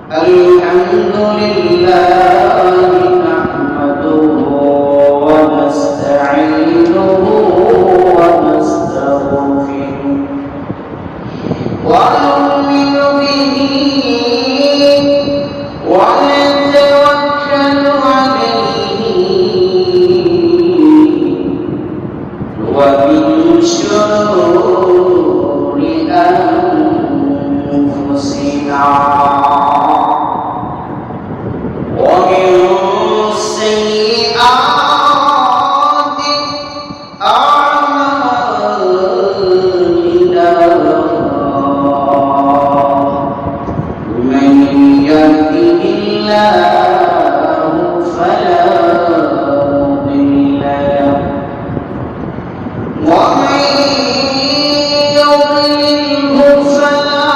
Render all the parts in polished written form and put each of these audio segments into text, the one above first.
الحمد لله نحمده ونستعينه ونستغفره ونؤمن به ونتوكل عليه ومن شرور أنفسنا ومن سيئات أعمالنا من يهده الله فلا مضل له ومن يضلله فلا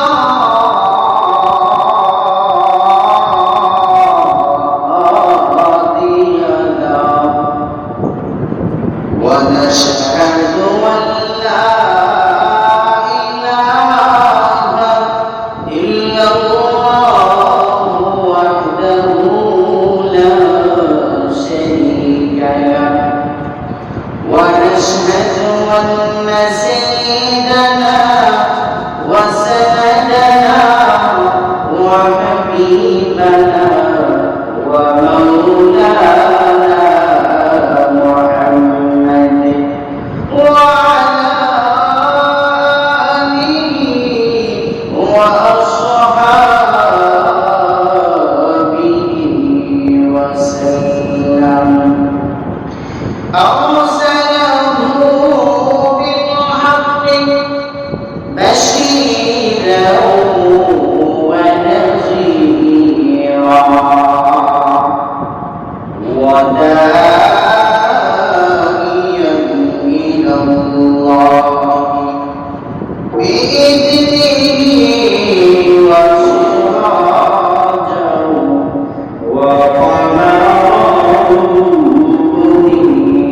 ونشهد أن لا إله إلا الله وحده لا شريك له ونشهد أن سيدنا وسندنا وحبيبنا ومولانا وداعيا إلى الله بإذنه وسراجا وقمرا منيرا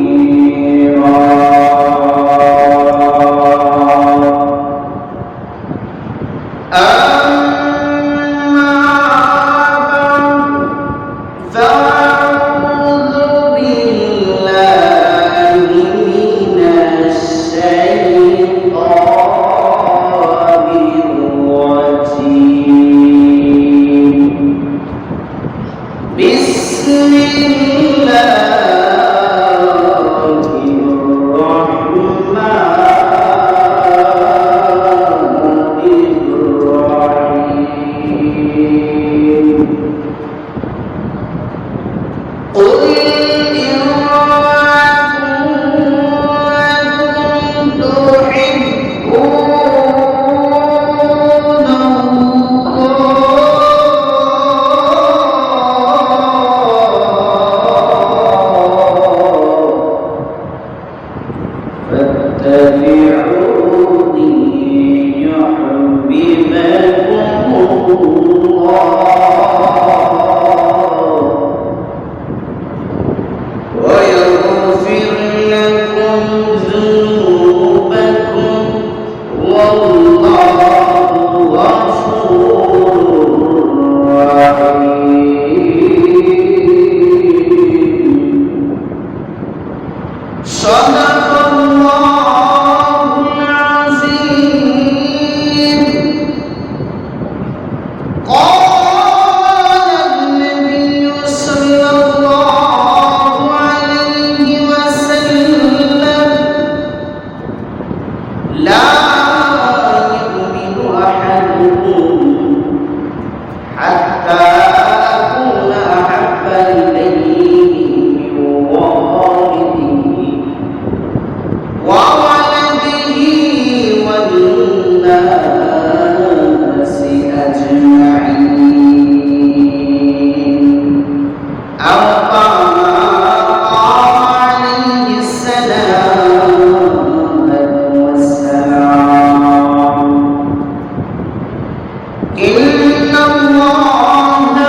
إن الله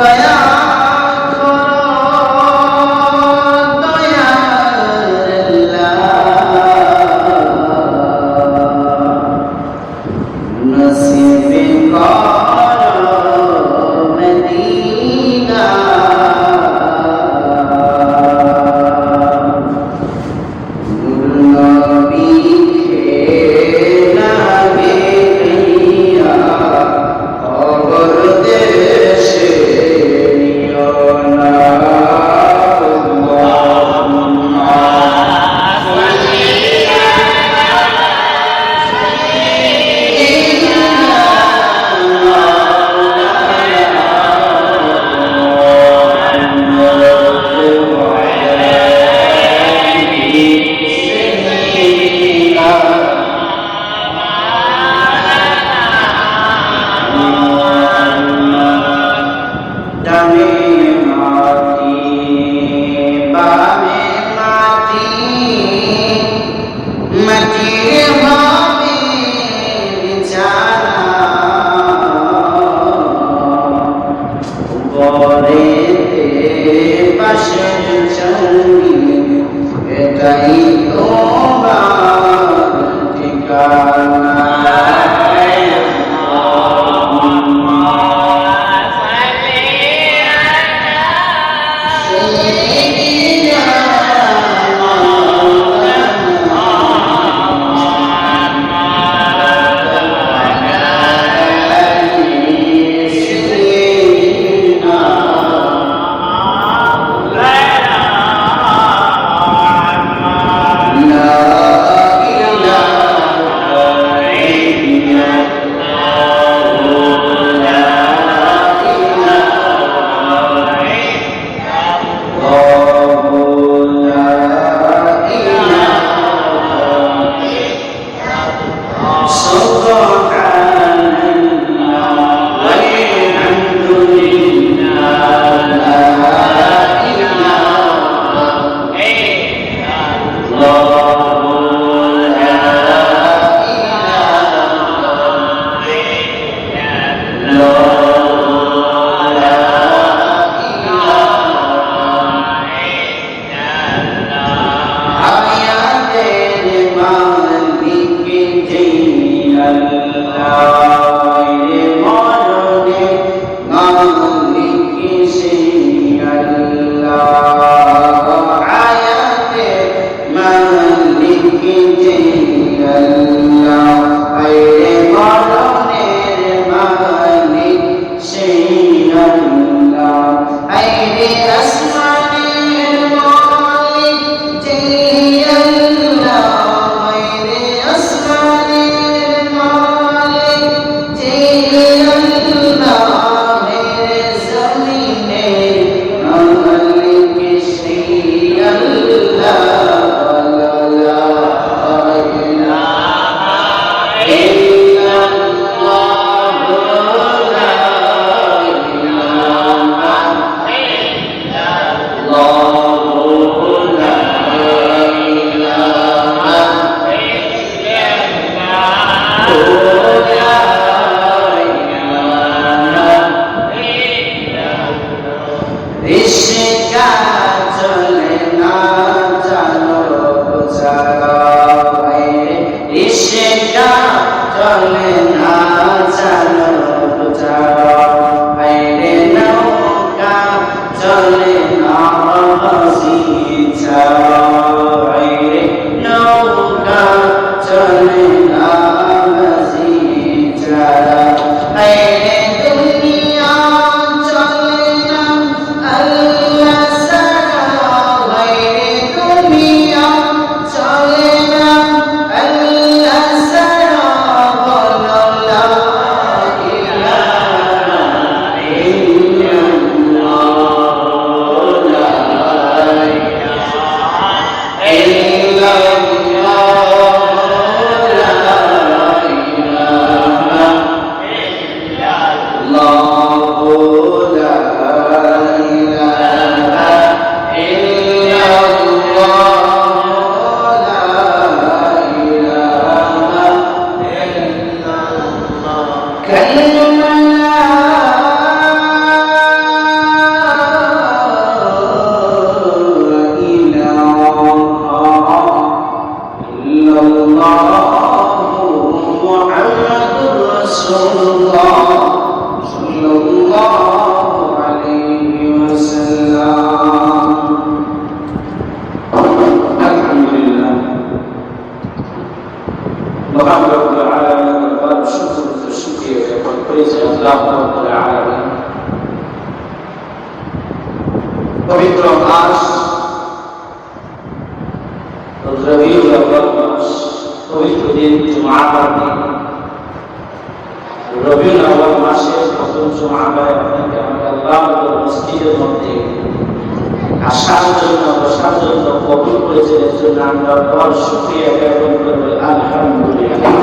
দয়া করো দয়ার আল্লাহ নসিব করো মদিনা এটাই তোমার ঠিকানা পবিত্র মাস রবিউল আউয়াল মাস, পবিত্র দিন জুমার দিন। রবিউল আউয়াল মাসের প্রথম জুমায় আপনাকে আমাকে আল্লাহর মসজিদের মধ্যে আসার জন্য, বসার জন্য কবুল করেছেন। এর জন্য আমরা আল্লাহর শুকরিয়া জ্ঞাপন করব, আলহামদুলিল্লাহ।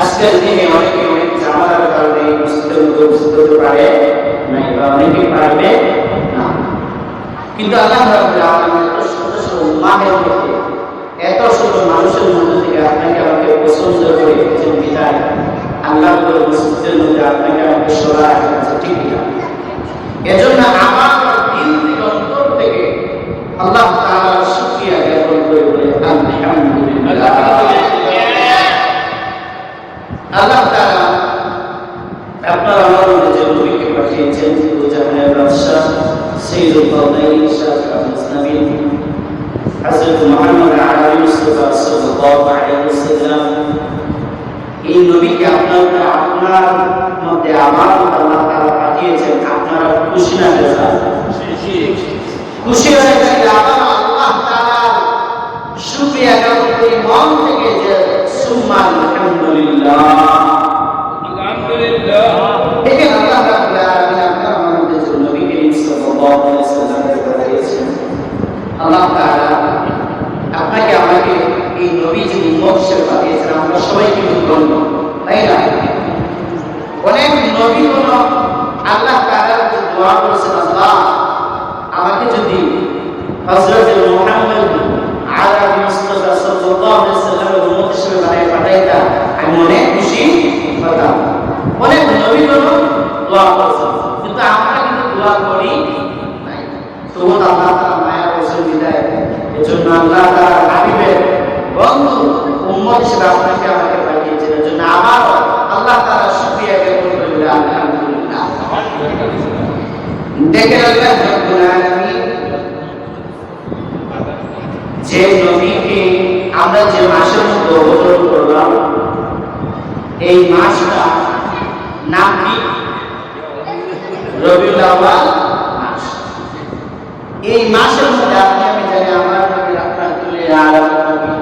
আজকের দিনে অনেকে অনেক ঝামেলার কারণে মসজিদের মধ্যে উপস্থিত হতে পারে নাই, বা অনেকে পারবে না, কিন্তু আল্লাহ রাব্বুল আলামিন এত ছোট ছোট উম্মাহের মধ্যে, এত ছোট মানুষের মধ্যে থেকে আপনাকে আমাকে পছন্দ করে রেখেছেন বিদায় আল্লাহ মসজিদের মধ্যে আপনাকে আমাকে সরায় রেখেছে, ঠিক না? এজন্য আমার দিল থেকে, অন্তর থেকে আল্লাহ তাআলার শুকরিয়া জ্ঞাপন করে বলে আলহামদুলিল্লাহ। আল্লাহ তাআলা আপনার আমার মধ্যে যে নবীকে পাঠিয়েছেন, জাহানের বাদশাহ সাইয়্যিদুল কাওনাইন শাফিউল নবীন হযরত মুহাম্মদ আলী মুস্তাফা সাল্লাল্লাহু আলাইহি ওয়াসাল্লাম, এই নবীকে আপনার মধ্যে আমার আল্লাহ তাআলা পাঠিয়েছেন। আপনারা খুশি না বেজার? খুশি হয়েছে। আল্লাহ তাআলার শুকরিয়া জ্ঞাপন করি মন থেকে, যে সুম্মা আলহামদুলিল্লাহ। দেখেন আল্লাহ রাব্বুল আলামিন আপনার মধ্যে যে নবী করিম সাল্লাল্লাহু আলাইহি ওয়াসাল্লামকে পাঠিয়েছেন, আল্লাহ তাআলা আপনাকে আমাকে এই নবীজি উম্মত হিসেবে পাঠিয়েছেন। আমরা সবাই কিন্তু ধন্য, তাই না? অনেক নবীগুলো আল্লাহ তাআলার কাছে দোয়া করেছেন, আল্লাহ আমাকে যদি হযরত মুহাম্মদ আরবি মুস্তাফা সাল্লাল্লাহু আলাইহি ওয়াসাল্লামের উম্মত হিসেবে বানায় পাঠাইতা, আমি অনেক খুশি হতাম। অনেক নবীগুলো দোয়া করেছেন, কিন্তু আমরা কিন্তু দোয়া করি নাই। তবু আল্লাহ তাআলা মায়া করেছেন বিদায়। এজন্য আল্লাহ তাআলা হাবিবের বন্ধু উম্মত হিসেবে আপনাকে আমাকে পাঠিয়েছেন। এজন্য আবার আল্লাহ তাআলা শুকরিয়া জ্ঞাপন করে বলে আলহামদুলিল্লাহ। দেখেন আল্লাহ রাব্বুল আলামিন যে নবীকে আমরা যে মাসের মধ্যে অবতরণ করলাম, এই মাসটা নাম কি? রবিউল আউয়াল মাস। এই মাসের মধ্যে আপনি আমি জানি আমার নবী রাহমাতুল লিল আলামিন নবী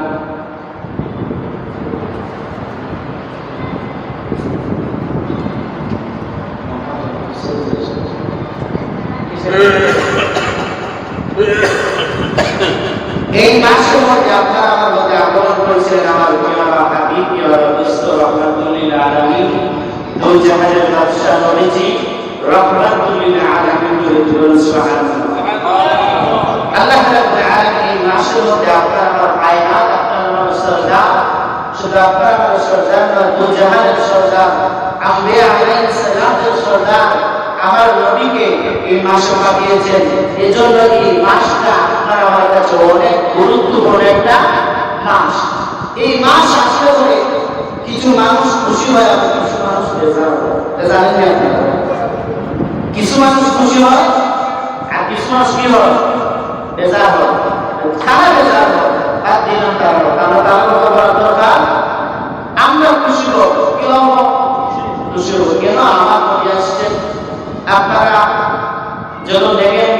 এই মাসের মধ্যে আপনারা আমার মধ্যে আগমন করেছিলেন আমার প্রিয় হাবিব, প্রিয় রাসূল রাহমাতুল লিল আলামিন, দু জাহানের বাদশা নবীজি রাহমাতুল লিল আলামিন। সুবহানাল্লাহ। আল্লাহ রাব্বুল আলামিন এই মাসের মধ্যে আপনারা আমার আয়াত, আপনারা আমার সরদার, শুধু আপনারা আমার সরদার না, দু জাহানের সরদার, আম্বিয়া আলাইহিস সালামের সরদার আমার নবীকে এই মাসে পাঠিয়েছেন। এজন্য এই মাসটা আপনার আমার কাছে অনেক গুরুত্বপূর্ণ একটা মাস। এই মাস আসলে পরে কিছু মানুষ খুশি হয়, আর কিছু মানুষ বেজার হয়। জানেন না আপনারা? কিছু মানুষ খুশি হয় আর কিছু মানুষ কি হয়? বেজার হয়। খারাপ বেজার হয়। আর দিলাম তারা কথা বলার দরকার। আমরা খুশি হব, কেন খুশি হব? কেন আমার নবী আসছেন। আপনারা যখন দেখেন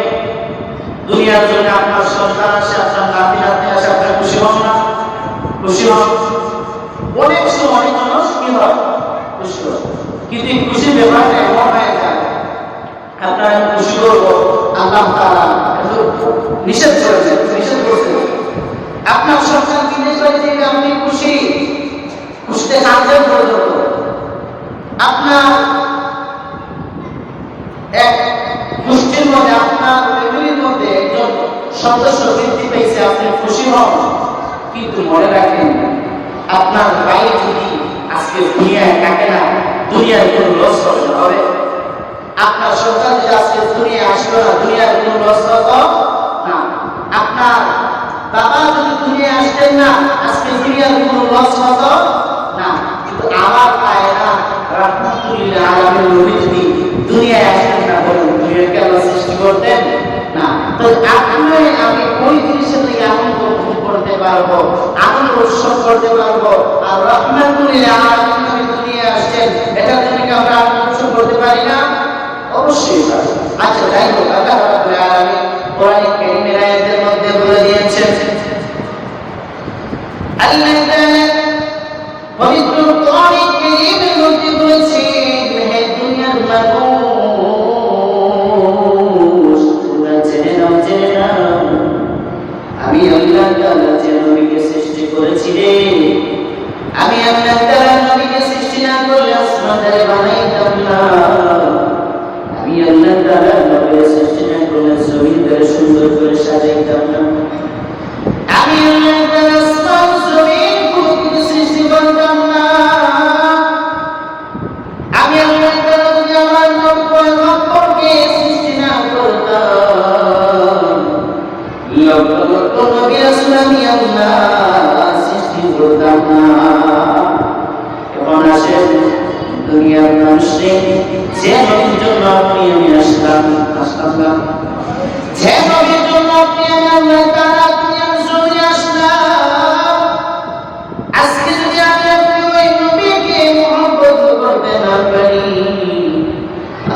দুনিয়ার জন্য আপনার সন্তান আসে, আপনার নাতি নাতনি আসে, আপনার খুশি হন না? খুশি হন। অনেক সময় অনেক মানুষ কি হয়? খুশি হয়। কিন্তু খুশির ব্যাপারটা এমন হয়ে যায়, আপনারা খুশি করবো, আল্লাহ তাআলা নিষেধ করেছেন। আপনার সন্তান জিজ্ঞেস করে যে আপনি খুশি, খুশিতে কাঁদলেন পর্যন্ত, আপনার এক গোষ্ঠীর মধ্যে, আপনার ফ্যামিলির মধ্যে একজন সদস্য বৃদ্ধি পেয়েছে, আপনি খুশি হন। কিন্তু মনে রাখেন, আপনার ভাই যদি আজকে দুনিয়ায় থাকে না, দুনিয়ার কোনো লস হবে। আপনার সন্তান যদি আজকে দুনিয়ায় আসলো না, দুনিয়ার কোনো লস হতো না। আপনার বাবা যদি দুনিয়ায় আসতেন না, আজকে দুনিয়ার কোনো লস হতো না। কিন্তু আমার আয়না রাহমাতুল লিল আলামিন নবী যদি দুনিয়ায় আসতেন না, বলুন দুনিয়াকে আল্লাহ সৃষ্টি করতেন না। তো আপনি আমি ওই জিনিসের থেকে আনন্দ ভোগ করতে পারবো, আনন্দ উৎসব করতে পারবো। আর রাহমাতুল লিল আলামিন নবী দুনিয়ায় আসছেন, এটা থেকে আমরা আনন্দ উৎসব করতে পারি না? অবশ্যই পারি। আচ্ছা, যাই হোক, আল্লাহ তাআলা পবিত্র কোরআনে কারীমের মধ্যে বলেছেন, হে দুনিয়ার মানুষ, তোমরা জেনে নাও আমি আল্লাহ তাআলা যে নবীকে সৃষ্টি করেছি রে, আমি আল্লাহ তাআলা নবীকে সৃষ্টি না করলে আসমানটারে বানাইতাম না। আমি আল্লাহ তাআলা নবীকে সৃষ্টি না করলে জমিনটারে সুন্দর করে সাজাইতাম না। আমি আল্লাহ তাআলা আসমান জমিন কোনো কিছু সৃষ্টি করতাম না। আমি আল্লাহ তাআলা যদি আমার নবীকে সৃষ্টি না করতাম, লক্ষ লক্ষ নবী রাসূল আমি আল্লাহ সৃষ্টি করতাম না। এখন আসেন দুনিয়ার মানুষে যে নবীর জন্য আপনি আমি আসলাম না, যে নবীর জন্য আপনি আমি আল্লাহ তাআলা দুনিয়ার জমিনে আসলাম, আজকে যদি আমি আপনি ওই নবীকে মহব্বত করতে না পারি,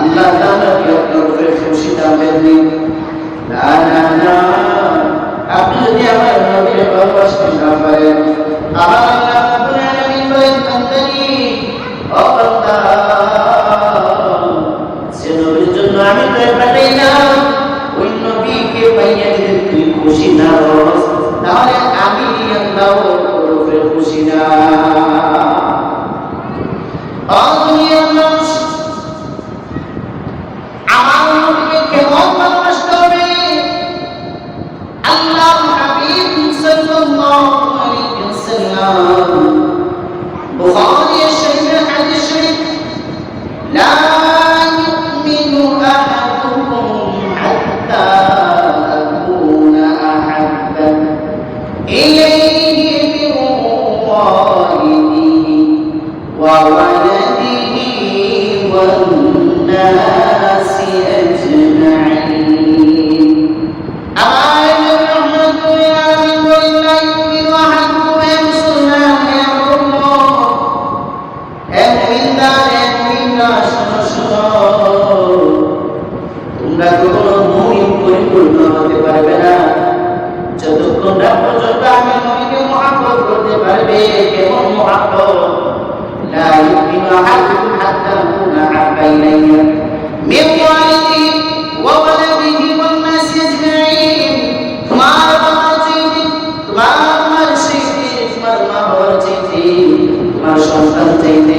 আল্লাহ তাআলা কি আপনার উপরে খুশি থাকবেন? না না না, আপনি যদি আমার নবীর ভালোবাসতে না পারেন, আমার আল্লাহ রাব্বুল আলামিন বলেন, বান্দানি ও বান্দা, যে নবীর জন্য আমি তোকে পাঠাইলাম, ওই নবীকে পাইয়া যদি তুই খুশি না হস, তাহলে আমি আল্লাহ তোর উপরে খুশি না। ও দুনিয়ার মানুষ, আমার নবীকে কেমন ভালোবাসতে হবে? আল্লাহ হাবিব সাল্লাল্লাহু আলাইহি ওয়াসাল্লাম বুখারী শরীফের হাদিস শরীফ, লা ইউমিনু আহাদুকুম হাত্তা আকুনা আহাব্বা ইলাইহি মিন ওয়ালিদিহি ওয়া ওয়ালাদিহি ওয়ান নাসি আজমাইন। আমার নবী রাহমাতুল লিল আলামিন বলেন, লা ইউমিনু আহাদুকুম, হে মুসলমান, হে মুমিন, হে মুমিনরা, হে মুমিনরা, শোনো শোনো, তোমরা কখনো মুমিন পরিপূর্ণ হতে পারবে না যতক্ষণ না পর্যন্ত আমি নবীকে মহব্বত করতে পারবে। কেমন মহব্বত? লা ইউমিনু আহাদুকুম হাত্তা আকুনা আহাব্বা ইলাইহি মিন ওয়ালিদিহি ওয়া ওয়ালাদিহি ওয়ান নাসি আজমাইন। তোমার বাবার চাইতে, তোমার মার চাইতে, তোমার মা বাবার চাইতে, তোমার সন্তান চাইতে,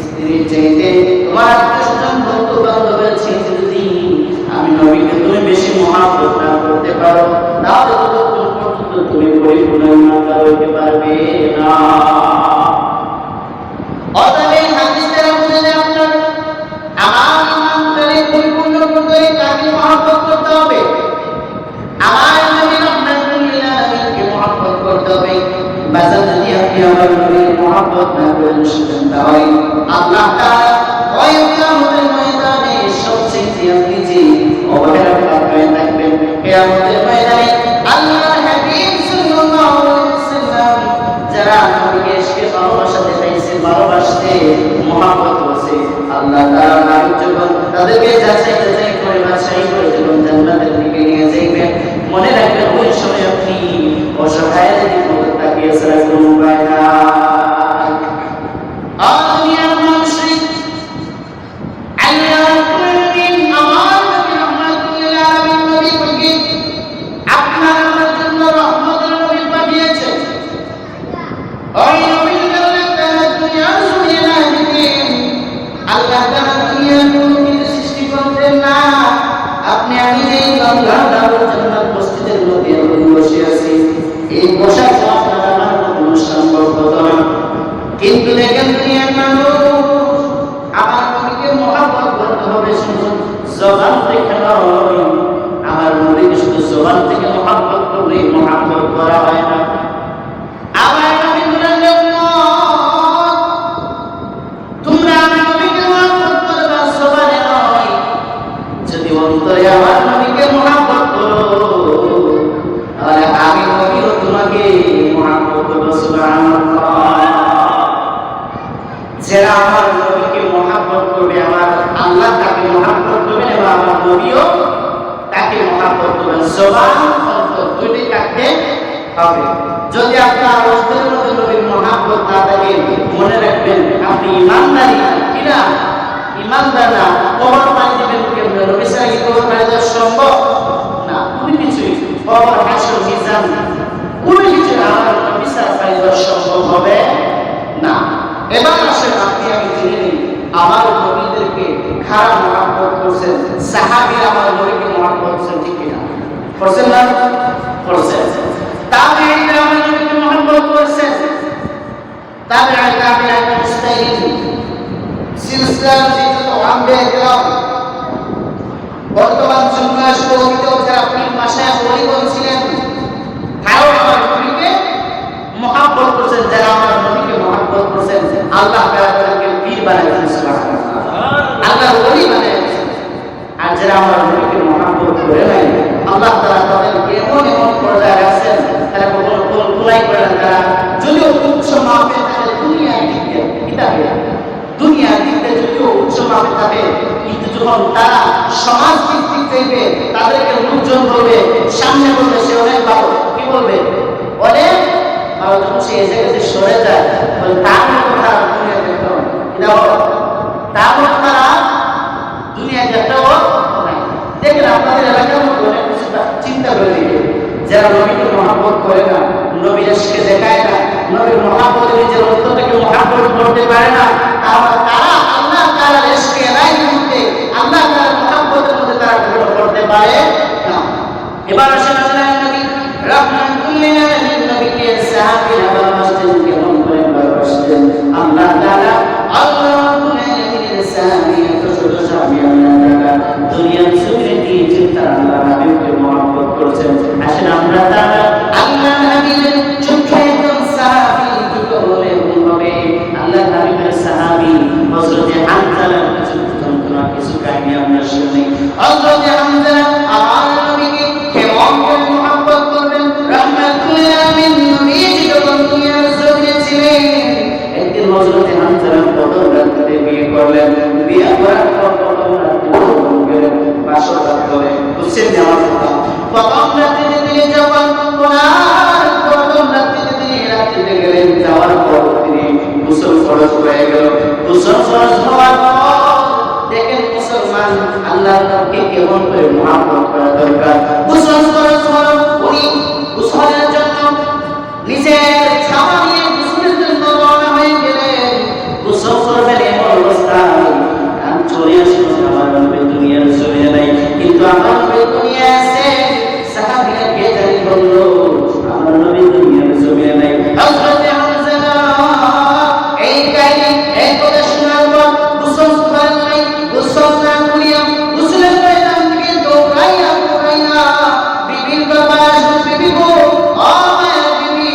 স্ত্রীর চাইতে, তোমার আত্মীয়স্বজন বন্ধু বান্ধবের চাইতে যদি আমি নবীকে তুমি বেশি মহব্বত না করতে পারো, তাহলে ততক্ষণ পর্যন্ত তুমি পরিপূর্ণ ইমানদার হইতে পারবে না। অতএব এই হাদিস দ্বারা বোঝা যায় আপনার আমার ইমানদারি পরিপূর্ণ করতে হলে কাকে মহব্বত করতে হবে? আমার নবী রাহমাতুল লিল আলামিনকে মহব্বত করতে হবে। বাজার যদি আপনি আমার নবীর মহব্বত না করেন, তাহলে আল্লাহ তাআলা ওই কিয়ামতের ময়দানে সবচেয়ে আপনি যে অবহেলা হয়ে থাকবেন, কিয়ামতের ময়দানে আল্লাহর হাবিব সাল্লাল্লাহু আলাইহি ওয়াসাল্লাম যারা নবীকে ইশকে ভালোবাসা দেখাইছে, ভালোবাসতে মহব্বত করছে, আল্লাহ তাআলা যখন তাদেরকে যাচাই করে বাছাই করে যখন জান্নাতের দিকে নিয়ে যাইবেন, মনে রাখবেন ওই সময় আপনি অসহায়ের দিকে তাকিয়ে ছাড়া কোনো উপায় নাই। দুনিয়ার মানুষের আল্লাহ রাব্বুল আলামিন আমার নবী রাহমাতুল লিল আলামিন নবীকে আপনার আমার জন্য রহমতের নবী পাঠিয়েছেন। ওই নবীর আল্লাহ তাআলা দুনিয়ার জমিনে না দিতেন, আল্লাহ তাআলা দুনিয়ার কোনো কিছু সৃষ্টি করতেন না। আপনি আমি এই বাংলা দারুল জান্নাত মসজিদের মধ্যে বসে আছি, এই বসার আপনার আমার কোনো সম্ভব হতো না। কিন্তু দেখেন দুনিয়ার মানুষ, আমার নবীকে মহব্বত করতে হবে শুধু জবান থেকে নয়, আমার নবীকে শুধু জবান থেকে মহব্বত করলে মহব্বত করা হয় না। আমার নবী বলেন, তোমরা আমার নবীকে মহব্বত করবা জবানে নয়, যদি অন্তরে আমার নবীকে মহব্বত করো, তাহলে আমি নবীও তোমাকে মহব্বত করব। সুবহানাল্লাহ। যারা আমার নবীকে মহব্বত করবে, আমার আল্লাহ তাকে মহব্বত করবেন এবং আমার নবীও তাকে মহব্বত করবেন। জবান অন্তর দুইটাই থাকতে হবে। যদি আপনার অন্তরের মধ্যে নবীর মহব্বত না থাকে, মনে রাখবেন আপনি ইমানদারি কিনা, ইমানদার না। কবর পানি দিবেন কেমনে? নবী ছাড়া কি কবর পানি দেওয়া সম্ভব না? কোনো কিছুই কবর, হাসর, মিজান কোনো কিছু আমার নবী ছাড়া পানি দেওয়া সম্ভব হবে না। এবার আসেন আপনি আমি জেনে নিই, আমার নবীদেরকে খারাপ মহব্বত করছেন সাহাবীরা, আমার নবীকে মহব্বত করছেন ঠিক কিনা? করছেন না? করছেন। তাবেঈরা আমার নবীকে মহব্বত করছেন। তাবেঈরা মুস্তাহিদ সিলসিলা যত আম্বিয়া কেরাম বর্তমান যুগে আসলে অতীতেও যারা পীর মাশায়েখ ওলিগণ ছিলেন, তারাও আমার নবীকে মহব্বত করছেন। যারা আমার নবীকে মহব্বত করছেন, আল্লাহ তাআলাকে পীর বানাইছেন, সুবহানাল্লাহ, আল্লাহর ওলি বানাইছেন। আর যারা আমার নবীকে মহব্বত করে নাই, আল্লাহ তাআলা তাদেরকে এমন এমন পর্যায়ে রাখছেন, তারা কখনো কল্পনাই করে না। তারা যদিও উচ্চ মাপে তাদের দুনিয়ার দিকে কিতাবে, দুনিয়ার দিকে যদিও উচ্চ মাপে থাকে, কিন্তু যখন তারা সমাজ ভিত্তিক চাইবে, তাদেরকে লোকজন বলবে, সামনে বলবে সে অনেক ভালো, কি বলবে? অনেক ভালো। যখন সে এসে গেছে সরে যায়, বলে তার মতো তারা দুনিয়া দেখতে হবে, এটা বলো তার মতো তারা দুনিয়া দেখতে হবে। দেখেন আপনাদের এলাকার মধ্যে অনেক কিছু চিন্তা করে দিবে, যারা নবীকে মহব্বত করে না, নবীর ইশকে দেখায় না, নবীর মহব্বতে নিজের অন্তরটাকে মহব্বত করতে পারে না, তারা আল্লাহ তাআলার ইশকে রায়ের মধ্যে, আল্লাহ তাআলার মহব্বতের মধ্যে তারা গ্রহণ করতে পারে না। এবার আসেন নবী রাহমাতুল লিল আলামিন, নবীকে সাহাবীরা ভালোবাসতেন, কেমন করে ভালোবাসতেন? আল্লাহ তাআলা রাহমাতুল লিল আলামিনের সাহাবী, এত ছোট সাহাবী আল্লাহ তাআলা দুনিয়ার জমিনে দিয়েছেন, তারা আল্লাহ নবীকে মহব্বত করেছেন। আসেন আমরা তারা আল্লাহ নবীর চোখে একজন সাহাবী দুটো বলে হবে, আল্লাহ নবীর সাহাবী হযরত হামজা কিছু কাহিনী আমরা শুনি। হযরত হামজা আমার নবীকে কেমন করে মহব্বত করবেন? রাহমাতুল লিল আলামিন নবী যখন দুনিয়ার জমিনে ছিলেন, একদিন হযরত হামজা প্রথম রাতে বিয়ে করলেন। বিয়ে করার পর প্রথম রাতে বাসর রাত করে বুঝছেন আমার কথা। প্রথম রাত্রিতে তিনি যখন প্রথম রাত্রিতে তিনি রাত্রিতে গেলেন, যাওয়ার পর তিনি গোসল ফরজ হয়ে গেল। গোসল ফরজ হওয়ার পর দেখেন মুসলমান আল্লাহর নবীকে কেমন করে মহব্বত করা দরকার। গোসল ফরজ হলো, উনি গোসলের জন্য নিজের ছামা নিয়ে গোসলের জন্য রওনা হয়ে গেলেন। গোসল করবেন এমন অবস্থায় চলে আসলো, আমার নবী দুনিয়ার জমিনে নাই, কিন্তু আমার নবী দুনিয়ায় আছে। সাহাবীরা কে জানি বলল আমার নবী দুনিয়ার জমিনে নাই। হযরত হামজা এই কাহিনী এই কথা শোনার পর গোসল করেন নাই, গোসল না করিয়া গোসলের ময়দান থেকে দৌড়াইয়া বিবির দরবারে আসেন। বিবি গো, ও মায়ের বিবি,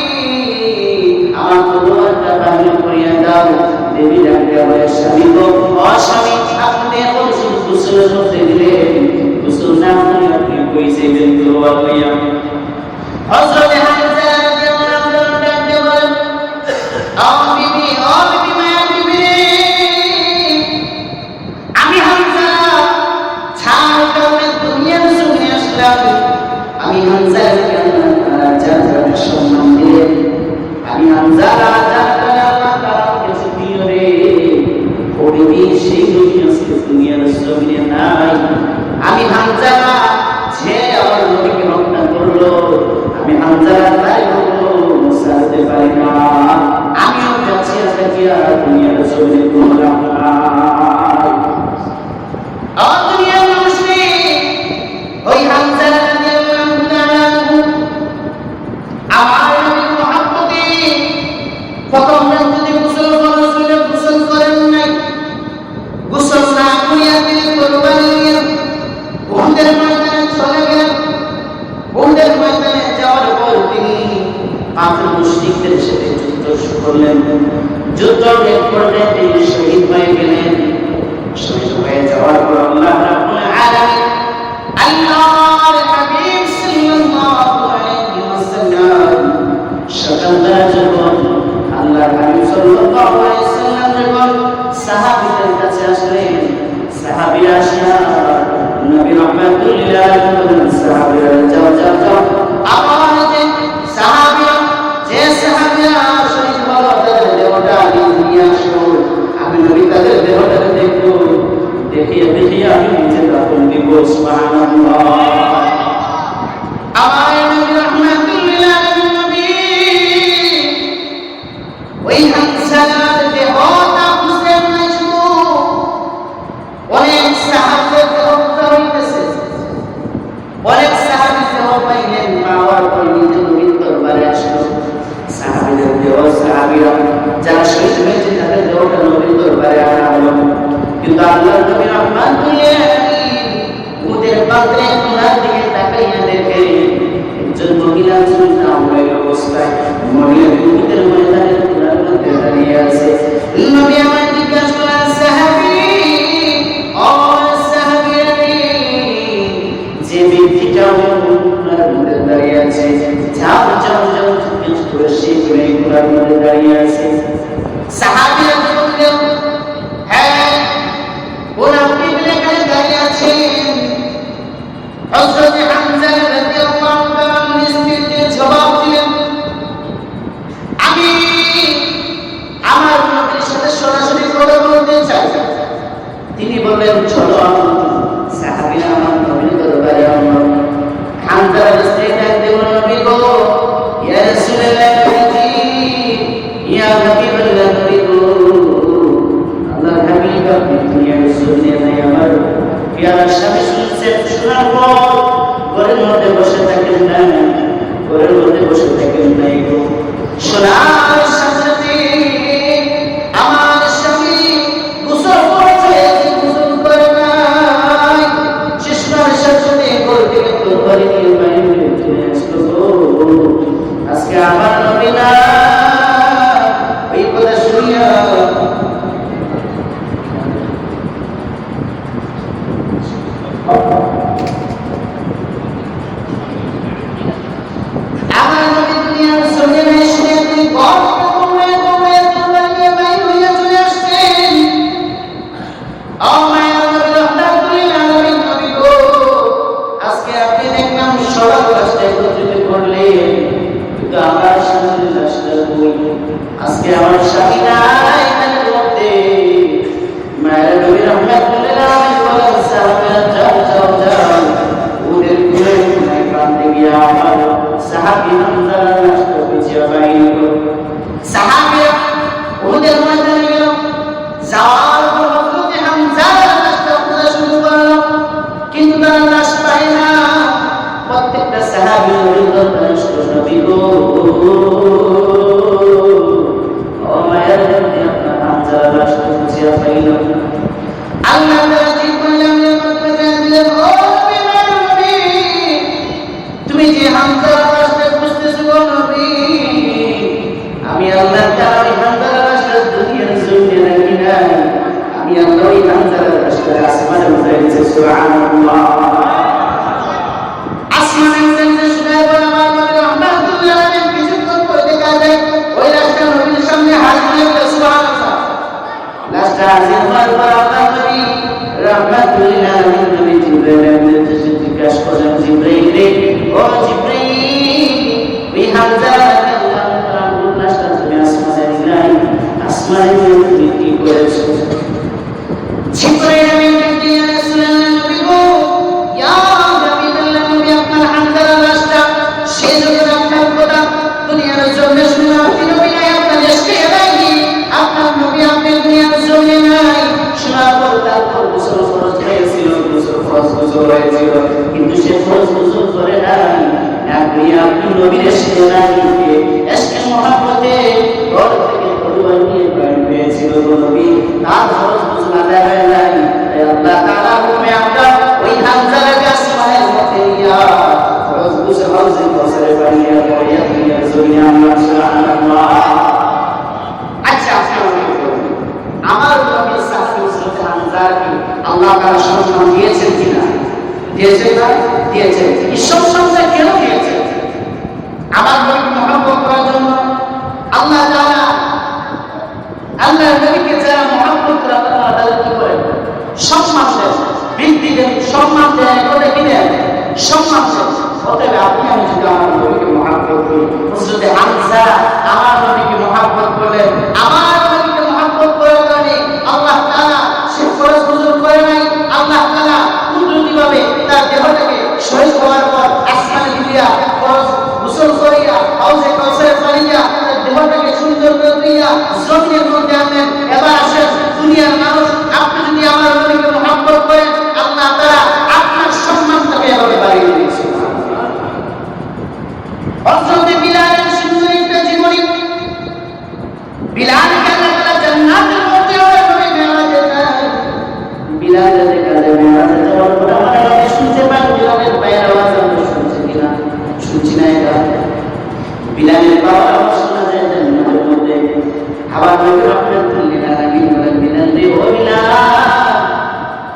আমার তলোয়ারটা বাহির করিয়া দাও। দেবী ডাকিয়া বলে, স্বামী গো, ও স্বামী, আপনি এখন শুধু গোসলের মধ্যে দিলেন, গোসল না করে আপনি কই যাইবেন তলোয়ার লইয়া? হযরত হামজা রাদিয়াল্লাহু আনহু ডাকতে বলেন, ও বিবি, ও বিবি, মায়ের বিবি, আমি হামজা ছাড় কারণে দুনিয়ার জমিনে আসলাম। আমি হামজা রাদিয়াল্লাহু সম্মান দিলেন, আমি হামজা রাজা আল্লাহ তাআলা কিছু দিও রে। ও বিবি, সেই দুনিয়া দুনিয়ার জমিনে নাই। আমি হামজা যে আমার নবীকে হত্যা করলো, আমি হামজা তাই হলো সারতে পারি না। আমিও যাচ্ছি আজকে দুনিয়ার জমিনে করলাম না। আর দুনিয়ার মুশরিক ওই হামজা রাদিয়াল্লাহু তাআলা আমার নবীর মহব্বতে প্রথম রাতে গোসল করেছিল, গোসল করেন নাই। গোসল না করিয়া তিনি তলোয়ার নিয়ে উহুদের ময়দানে চলে গেলেন। উহুদের ময়দানে যাওয়ার পর তিনি কাফির মুশরিকদের সাথে যুদ্ধ করলেন। যুদ্ধের পরে তিনি শহীদ হয়ে গেলেন। শহীদ হয়ে যাওয়ার পর আল্লাহ রাব্বুল আলামিন আল্লাহর হাবিব সাল্লাল্লাহু আলাইহি ওয়াসাল্লাম সকালবেলা যখন আল্লাহর হাবিব সাল্লাল্লাহু আলাইহি ওয়াসাল্লাম যখন সাহাবীদের কাছে আসলেন, সাহাবীরা আসিয়া নবী রাহমাতুল লিল আলামিন সাহাবীরা যাও যাও যাও, আমার যে সাহাবী সুবহানাল্লাহ। আমার নবী রাহমাতুল লিল আলামিন নবী ওই হামজার দেহটা মুসলিম নাইছো অনেক সাহাবীদের হত্যা হইতেছে, অনেক সাহাবী দেহ পাইলেন পাওয়ার পর নিজে নবীর দরবারে আসলো। সাহাবীদের দেহ সাহাবীরা যারা শহীদ হয়েছে তাদের দেহটা নবীর দরবারে আনা হলো, কিন্তু আল্লাহর নবী রাহমাতুল লিল আলামিন ওদের পাত্রে ওনার দিকে তাকাইয়া দেখে একজন মহিলা সুন্নাহ হয়ে অবস্থায় মহিলা দুনিয়ার ময়দানে ওনার মধ্যে দাঁড়িয়ে আছে। নবী আমার জিজ্ঞাসা করলেন, সাহাবী ও সাহাবী, যে ব্যক্তিটা ওনার মধ্যে দাঁড়িয়ে আছে যাও যাও যাও জিজ্ঞেস করে সে করে ওনার মধ্যে দাঁড়িয়ে আছে। সাহাবীরা বললেন, হ্যাঁ ওনার কিবলে কাছে দাঁড়িয়ে আছেন। হযরত হামজা রাদিয়াল্লাহু তাআলা নিশ্চিন্তে জবাব দিলেন, আমি আমার নবীর সাথে সরাসরি কথা বলতে চাই। তিনি বললেন, চলো সাহাবীরা আমার নবীর দরবারে আসলো। হামজা রাদিয়াল্লাহু তাআলা নবী গো, ইয়া রাসূলুল্লাহ, ইয়া হাবিবাল্লাহ, নবী গো, আল্লাহর হাবিব আপনি দুনিয়ার জমিনে নাই, আমার প্রিয় স্বামী শুনছেন, শোনার পর ঘরের মধ্যে বসে থাকেন না, ঘরের মধ্যে বসে থাকেন নাই গো। শোনার সাথে আমার স্বামী গোসল করেছে, গোসল করে নাই, সে শোনার সাথে ঘর থেকে তরবারি নিয়ে বাইরে চলে আসলো গো। আজকে আমার নবী না, ওই কথা শুনিয়া আমার নবী দুনিয়ার জমিনে এসে তুই ঘর থেকে তোমরা নিয়ে বাইরে হইয়া চলে আসছেন। ও মায়ের নবী রাহমাতুল লিল আলামিন নবী গো, আজকে আপনি দেখলাম সবার লাশটা একত্রিত করলেন, কিন্তু আমার স্বামীর লাশটা কই? আজকে আমার স্বামী নাই তাদের মধ্যে। মায়ের নবী রাহমাতুল লিল আলামিন বলেন, সাহাবীরা যাও যাও যাও, ওদের ঘুরে ঘুরে কাঁদতে গিয়ে আমার সাহাবী হামজার লাশটা খুঁজিয়া পাইল। সাহাবীরা ওদের ময়দানে গেল, যাওয়ার পর হযরত হামজার লাশটা খোঁজা শুরু করলো, কিন্তু তারা লাশ পায় না। প্রত্যেকটা সাহাবী নবীর দরবারে আসলো, নবী গো, ও মায়ের নবী, আপনার হামজার লাশটা খুঁজিয়া পাইল। আল্লাহ তাআলা জিবরাইলের মাধ্যমে দিলেন, ও নবী, মায়ের নবী, তুমি যে হামজার লাশটা খুঁজতেছো গো নবী, আমি আল্লাহ তাআলা ওই হামজার লাশটা দুনিয়ার জমিনে রাখি নাই, আমি আল্লাহ ওই হামজার লাশটা আসমানে উঠাইছি। সুবহানাল্লাহ। আসমানে উঠাইছে শুনাই বলে আমার নবী রাহমাতুল লিল আলামিন কিছুক্ষণ পরে দেখা যায় ওই লাশটা নবীর সামনে হাজির হয়ে গেল। সুবহানাল্লাহ। লাশটা হাজির হওয়ার পর আমার নবী রাহমাতুল লিল আলামিন নবী জিবরাইলের কাছে জিজ্ঞাসা করলেন, জিবরাইল রে, ও জিবরাইল, ওই হামজা রাদিয়াল্লাহু তাআলা লাশটা তুমি আসমানে নিলাই, আসমানে তুমি কি করেছো? জিবরাইল আমিন ইয়া রাসূলুল্লাহ, নবী গো, ইয়া হাবিবাল্লাহ, নবী আপনার হামজার লাশটা সে যখন আপনার কথা দুনিয়ার জমিনে শুনলো, আপনি নবী নাই, আপনার দেশে এলাইনি, আপনার নবী আপনি দুনিয়ার জমিনে নাই, শোনার পর তারপর গোসল ফরজ হয়েছিল, গোসল ফরজ গোসল হয়েছিল, কিন্তু সে ফরজ গোসল করে নাই। আপনি নবীর এসে নাই, এসকে মহব্বতে ঘর থেকে তরবারি নিয়ে বাইর হয়েছিল গো নবী, তার ফরজ গোসল আদায় হয় নাই। তাই আল্লাহ তাআলা হুকুমে আমরা ওই হামজাকে আসমানের মধ্যে ইয়া ফরজ গোসল হাউজে বসরে বানিয়ে পড়িয়া দুনিয়ার জমিনে আমরা সুবহানাল্লাহ। আচ্ছা, আমার নবী সাহাবী হযরত হামজাকে আল্লাহ তাআলা সম্মান দিয়েছেন কিনা? দিয়েছেন না? দিয়েছেন। এই সম্মানটা কেন দিয়েছেন? আমার নবীকে মহব্বত করার জন্য। আল্লাহ তাআলা আল্লাহর নবীকে যারা মহব্বত করে আল্লাহ তাআলা তাদের কি করেন? সম্মান দেন, বৃদ্ধি দেন, সম্মান দেন, করে কি দেন? সম্মান দেন। অতএব আপনি আমি যদি আমার নবীকে মহব্বত করি, হযরত হামজা আমার নবীকে মহব্বত করলেন, আমার নবীকে মহব্বত করার কারণে আল্লাহ তাআলা সে ফরজ গোসল করে নাই, আল্লাহ তাআলা কুদরতিভাবে করিয়া ফরজ গোসল করিয়া হাউজে কাউসারে পানিয়া দেহটাকে সুন্দর করে দিয়া জমিনের মধ্যে আনলেন। এবার আসেন দুনিয়ার মানুষ, আপনি যদি আমার নবীকে মহব্বত করেন, আল্লাহ তাআলা আপনার সম্মানটাকে এভাবে বাড়িয়ে দিয়েছেন। হযরত বিলালের সুন্দর একটা জীবনী, বিলালকে আল্লাহ তাআলা জান্নাতের মধ্যে ওই মেরাজে যায়। বিলাল দেখা যায় মেরাজে যাওয়ার পর আমার নবী শুনতে পান বিলালের পায়ের আওয়াজ, আমরা শুনছি কিনা? শুনছি না। এটা বিলালের পায়ের আওয়াজ শোনা যায় জান্নাতের মধ্যে। আবার নবী রাহমাতুল্লিল আলামিন বলেন, বিলাল রে, ও বিলাল,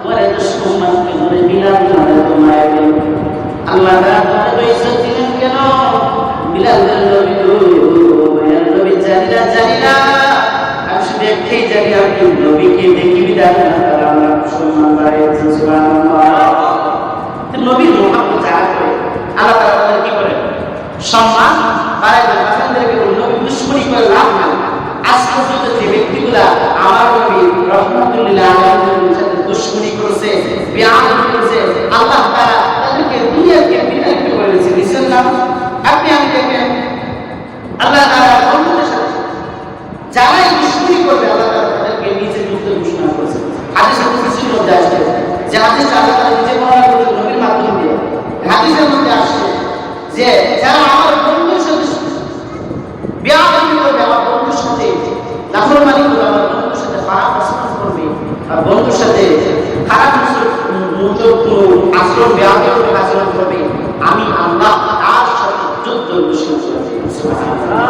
তোমার এত সম্মান কেন রে বিলাল? তোমার এত মায়া কেন? আল্লাহ তাআলা তোমাকে ইজ্জত দিলেন কেন? বিলাল নবী তো নবী জানি না, আমি শুধু একটাই জানি, আপনি নবীকে দেখি বিদায় না তারা আমার সম্মান বাড়িয়েছে। সুবহানাল্লাহ। তো নবীর মুহাব্বত যারা করে আল্লাহ তাআলা তাদের কি করে? সম্মান বাড়ায় দেন। আপনাদেরকে নবী দুশমনি করে লাভ নাই। আজ পর্যন্ত যে ব্যক্তিগুলা আমার নবী রাহমাতুল্লিল আলামিনের সাথে দুশমনি করেছে, বিয়াদবি করেছে, আল্লাহ তাআলা তাদেরকে দুনিয়াকে বিতাড়িত করে দিয়েছে। বুঝছেন না? আপনি আমি দেখেন আল্লাহ তাআলা বন্ধুদের সাথে যারা এই দুশমনি করবে, আল্লাহ তাআলা তাদেরকে নিজে যুদ্ধ ঘোষণা করেছে। হাদিসের কুদসির মধ্যে আসছে, যে হাদিস আল্লাহ তাআলা নিজে বর্ণনা করেছেন নবীর মাধ্যমে দিয়ে। হাদিসের মধ্যে আসছে যে যারা আমার বন্ধুর সাথে বিয়াদবি করবে, আমার বন্ধুর সাথে নাফরমানি করবে, আমার বন্ধুর সাথে খারাপ আচরণ করবে, আর বন্ধুর সাথে খারাপ আচরণ বিয়াদবি আচরণ করবে, আমি আল্লাহ তার সাথে যুদ্ধ ঘোষণা করেছি। সুবহানাল্লাহ।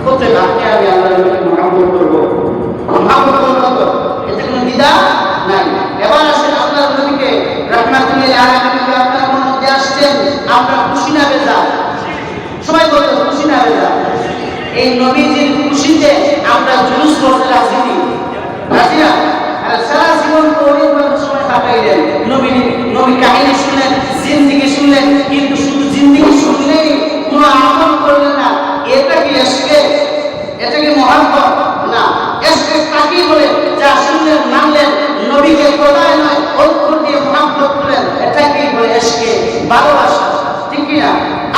প্রত্যেক আপনি আমি আল্লাহকে মহব্বত করব, মহব্বত করব, এতে কোনো দ্বিধা নাই। এবার আসেন আল্লাহর নবীকে রাহমাতুল্লিল আলামিন আপনার মধ্যে আসছেন, আমরা খুশি না বেজা? সবাই বলতে খুশি না বেজা? এই নবীজির খুশিতে আমরা জুলুস করতে রাজি না? আর সারা জীবন তো অনেকভাবে সময় কাটাইলেন, নবী কাহিনী শুনলেন, জিন্দেগি শুনলেন, কিন্তু শুধু জিন্দেগি শুনলেই কোনো আমল করলেন না। এটা কি এসকে? এটা কি মহব্বত? না। এসকে তাকে বলে যা শুনলেন, মানলেন, নবীকে কথায় নয় অন্তর দিয়ে মহব্বত করলেন, এটাকেই বলে এসকে, ভালোবাসা। ঠিক কি না?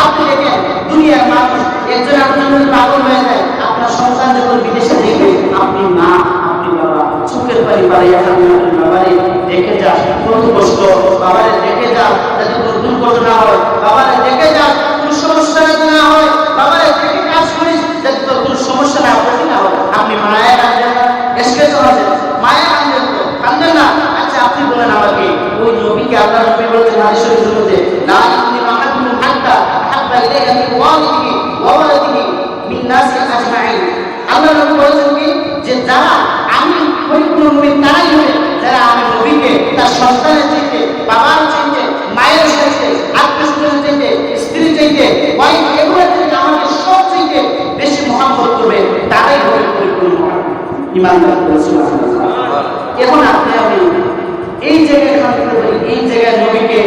আপনি দেখেন দুনিয়ার মানুষ একজন আরেকজনের পাগল হয়ে যায়। আপনার সন্তান যখন বিদেশে দেখবে, আপনি মা, আপনি বাবা চোখের পানি বাড়িয়ে বাবারে দেখে যান কত কষ্ট, বাবারে দেখে যান যাতে কোনো দুর্ঘটনা হয়, বাবারে দেখে যান কোনো সমস্যা না হয়, বাবারে দেখে কাজ করিস যাতে তোর কোনো সমস্যা না ক্ষতি না হয়। আপনি মায়ের আনবেন না? এসকে চলাছেন মায়ের আনবেন তো? আনবেন না? আচ্ছা আপনি বলেন আমাকে, ওই নবীকে আল্লাহ নবী বলেছেন হাদিস শরীফের মধ্যে, লা ইউমিনু আহাদুকুম হাত্তা আহাব্বা ইলাইহি মিন ওয়ালিদিহি ওয়া ওয়ালাদিহি মিন নাসি আজমাইন। আল্লাহ নবী বলেছেন কি, যে যারা আমি পরিপূর্ণ মুমিন তারাই হবে যারা আমি নবীকে তার সন্তানের চাইতে, বাবার চাইতে, মায়ের চাইতে, আত্মীয়স্বজনের চাইতে, স্ত্রীর চাইতে, ওয়াইফ এগুলোর চাইতে আমাকে সব চাইতে বেশি মহব্বত করবে, তারাই হবে পরিপূর্ণ ঈমানদার। এখন আপনি আমি এই জায়গায় থাকতে পারি, এই জায়গায় নবীকে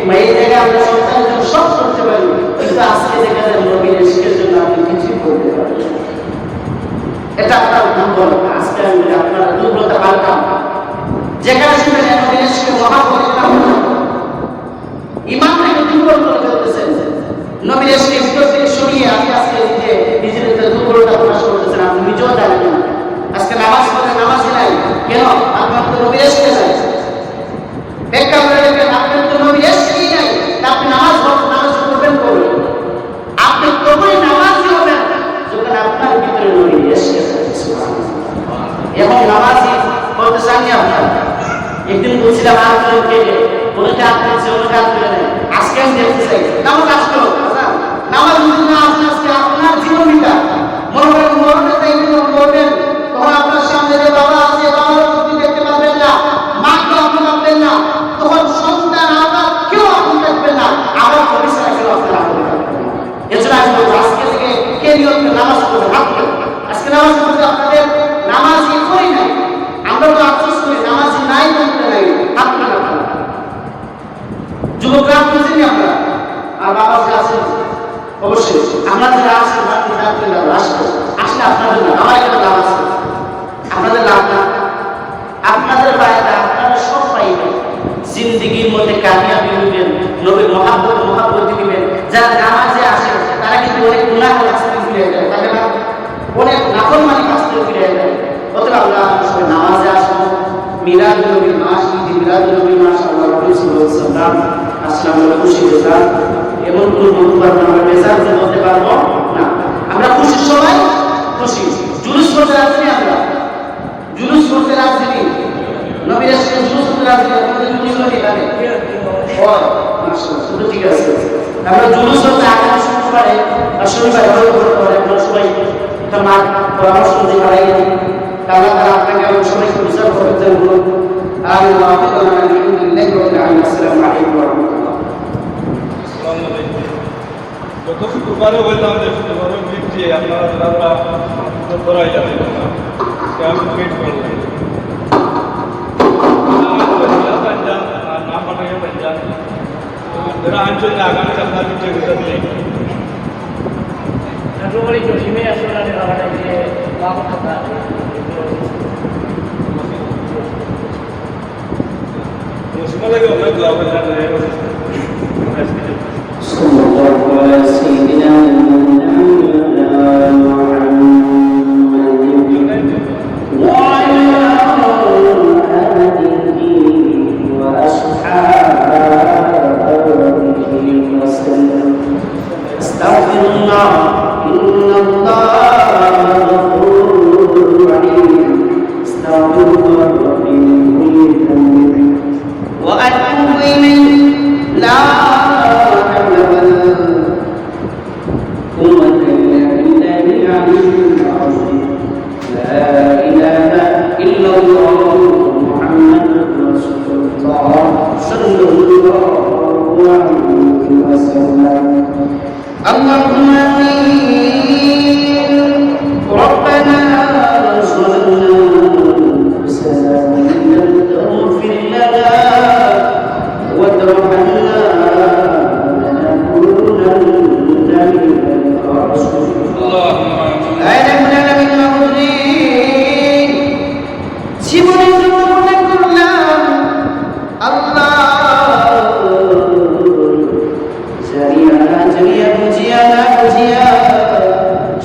বা এই জায়গায় আমরা সন্তানের জন্য সব করতে পারি, কিন্তু আজকে দেখা যায় নবীর ইশকের জন্য আপনি কিছুই করতে পারেন। এটা আপনার দুর্বলতা। আজকে আমি আপনার দুর্বলতা পাল্টাম, যেখানে সেখানে নবীর ইশকে মহব্বত ঈমানটাকে দুর্বল করে ফেলতেছেন, নবীর ইশকে ভিতর থেকে সরিয়ে আপনি আজকে যে নিজের দুর্বলতা প্রকাশ করতেছেন, আপনি নিজেও জানেন না। আজকে নামাজ পড়ে নামাজই নাই কেন? আপনার তো নবীর ইশকে নাই। ব্যাখ্যা করে দেখেন, আপনার তো নবীর ইশকেই নাই, আপনি নামাজ পড়বেন করবেন, আপনি তখনই নামাজি হবেন যখন আপনার ভিতরে নবীর ইশকে আছে। এখন নামাজি বলতে চান আপনার? একদিন বলছিলাম আপনাকে বলে কাজ করছে, অন্য কাজ করে নেই। আজকে আমি দেখতে চাই নামাজ আসলো, নামাজ যদি না আসলে আজকে আপনার জীবনীটা মনে করেন মরণে তাই করবেন, তখন আপনার সামনে যে বাবা আছে, বাবার আপনি দেখতে পাবেন না, মাকে আপনি পাবেন না, তখন সন্তান আবার কেউ আপনি দেখবেন না, আবার ভবিষ্যৎ কেউ আপনি রাখবেন না। এছাড়া আমি বলবো আজকে থেকে কে নিয়ত নামাজ পড়বে রাখবেন। আজকে নামাজ পড়তে আপনাদের নামাজই করি নাই, আমরা তো আফসোস করি নামাজই নাই বলতে নাই, আপনি রাখবেন। যুবকরা বুঝেনি আমরা, আর বাবা যে আছেন অবশ্যই আপনাদের আসলে আসলে আপনাদের না, আমার একটা লাভ আছে, আপনাদের লাভ না, আপনাদের ফায়দা, আপনারা সব পাইবেন। জিন্দেগির মধ্যে কামিয়াবি হইবেন, নবীর মহব্বত দিবেন, যারা মসজিদে ফিরে যায়। অতএব আমরা সবাই নামাজে আসবো। মিলাদুন নবীর মাস, ঈদ মিলাদুন নবীর মাস, আল্লাহ রাসূল সাল্লাল্লাহু আলাইহি ওয়াসাল্লাম আসলে আমরা খুশি হতাম। এমন কোনো বক্তব্য আমরা বেজার বলতে পারবো না। আমরা খুশির সময় খুশি, জুলুস করতে রাজি আমরা, জুলুস করতে রাজি নেই। নবীর সাথে জুলুস করতে রাজি নেই, আমাদের জুলুস হয়ে যাবে। হয় মাশাআল্লাহ, শুধু ঠিক আছে। আমরা জুলুস করতে আগামী শুক্রবারে আর শনিবারে হয়ে করতে পারে। আমরা সবাই একটা মাঠ পরামর্শ দিয়ে বাড়াই দিই। আল্লাহ তাআলা আপনাকে এবং সবাইকে বুঝার করতে বলুন। আমিন ওয়া আখিরু আলহামদুলিল্লাহি রাব্বিল আলামিন। আসসালামু আলাইকুম ওয়া রাহমাতুল্লাহ। যত শুক্রবারে বললাম যে শুক্রবারে বৃষ্টি আপনারা যারা করাই যাবে আমি ওয়েট করলাম নাম পাঠাকে পাঞ্জাব যারা আঞ্চলিক আগামী সপ্তাহে বিদ্যুৎ দিলে ফেব্রুয়ারি জসিমে আসলে যে লাভ থাকা মুসলমানকে অনেক লাভ হয় صلى الله على سيدنا محمد وعلى آله وأصحابه وسلم. استغفر الله إن الله غفور رحيم. استغفر الله من كل ذنب وأتوب إليه. لا اللهم آمين. ربنا ظلمنا أنفسنا وإن لم تغفر لنا وترحمنا لنكونن من الخاسرين. জীবনের জন্য মনে করলাম আল্লাহ জানিয়া না জানিয়া বুঝিয়া না বুঝিয়া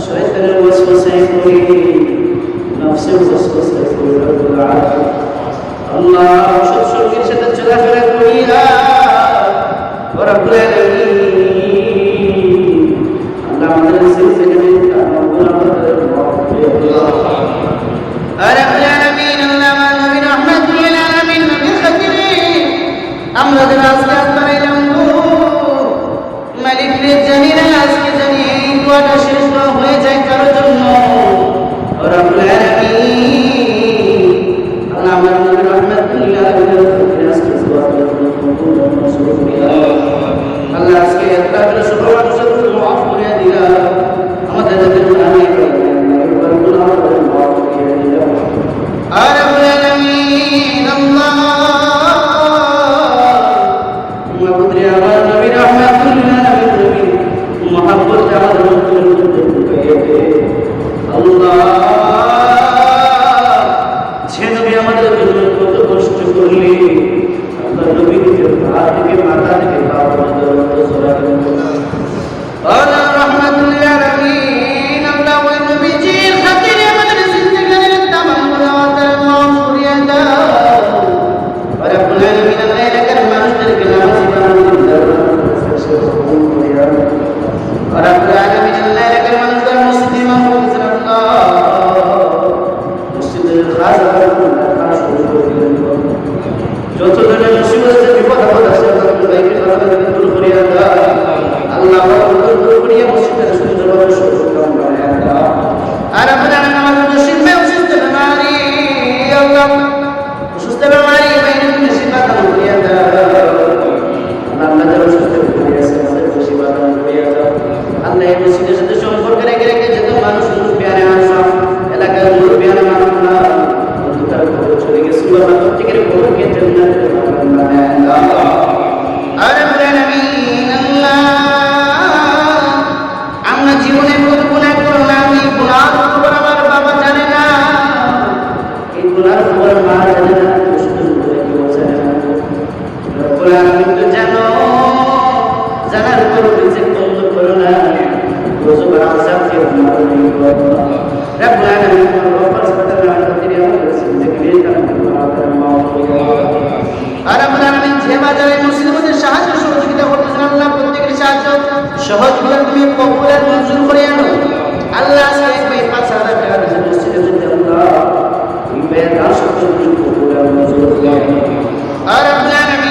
শয়তানের ওয়াসওয়াসায় পড়ে নফসের ওয়াসওয়াসায় পড়ে রব্বুল আলামিন আল্লাহ সৎসঙ্গের সাথে চলাফেরা করিয়া রব্বুল আলামিন আল্লাহ আমাদের জিন্দেগি আমার গুনাহগুলো মাফ করে দাও। রব্বুল আলামিন আল্লাহ নবী রাহমাতুল লিল আলামিন নবী খাতির আমরা যারা আজকে আসলাম মালিক রে জানি না আজকে জানি এই দোয়াটা শেষ হয়ে যায় কারোর জন্য। রব্বুল আলামিন আল্লাহ আমার নবী রাহমাতুল লিল আলামিন আজকে দোয়াটা কবুল ও মঞ্জুর করে দাও। আল্লাহ আজকে একটা শুক্রবার শুধু মাফ করে দিলা আমাদের যাতে গুনাহ নেই গুনাহ করে মাফ করে দিলা। রব্বুল আলামিন আল্লাহ মাবুদ আমার নবী রাহমাতুল লিল আলামিন মোহাম্মদ আমাদের মধ্যে ঢুকিয়ে দে আল্লাহ। যে নবী আমাদের জন্য কত কষ্ট করলি আল্লাহ নবীকে পা থেকে মাথা থেকে পা পর্যন্ত রক্ত ঝরালেন। আল্লাহ রাহমাতুল লিল আলামিন আল্লাহ ওই নবীজির খাতিরে আমাদের জিন্দেগির तमाम গুনাহকে মাফ করে দাও। রব্বুল আলামিন আল্লাহ এলাকার মানুষদেরকে নামাজি বানানোর দরবার কবুল করে দাও। রব্বুল আলামিন আল্লাহ এলাকার মানুষদের মসজিদে ইমাম হয়েছেন আল্লাহ মসজিদের খাজা খাস করে দিও। যত ধরনের মুসিবত আছে বিপদ আপদ আছে আল্লাহ বাইকে খাজা দূর করে দাও। আল্লাহ দূর করে মসজিদের সুন্দরভাবে সুরক্ষা বানায় দাও। আর রব্বুল আলামিন আমাদের মুসলিমে অসুস্থ বেমারি আল্লাহ অসুস্থ বেমারি বাইরে মুসিবত দান করে দাও। আল্লাহ যারা অসুস্থ হয়ে আছে তাদের মুসিবত দান করে দাও। আল্লাহ এই মসজিদের সাথে সম্পর্ক রেখে রেখে যত মানুষ প্যারে মানুষ এলাকার প্যারে মানুষ না অন্ধকার ঘরে চলে গেছে আল্লাহ প্রত্যেকের ঘরকে জান্নাতের বাগান বানায় দাও। আর রব্বুল আলামিন আল্লাহ আমরা জীবনে কত গুনাহ করলাম এই গুনাহ খবর আমার বাবা জানে না এই গুনাহ খবর মা জানে না দুষ্ট করে কেউ জানে না। রব্বুল আলামিন তো জানো জানার পরও রিজিক বন্ধ করো না। রোজগার আযাব দিয়ে মারো রব্বুল আলামিন রব্বুল সুবহানাহু ওয়া তাআলা আমাদের জিন্দেগি আর রব্বুল আলামিন যে বাজারে মুসলিমদের সাহায্য সহযোগিতা করতেছেন আল্লাহ প্রত্যেকের সাহায্য সহযোগিতা তুমি কবুল আর মঞ্জুর করে আনো আল্লাহ আজকে এক ভাই 5000 টাকা দিয়েছে মসজিদের মধ্যে আল্লাহ তুমি বেদাস কবুল আর মঞ্জুর করে আনো আর রব্বুল আলামিন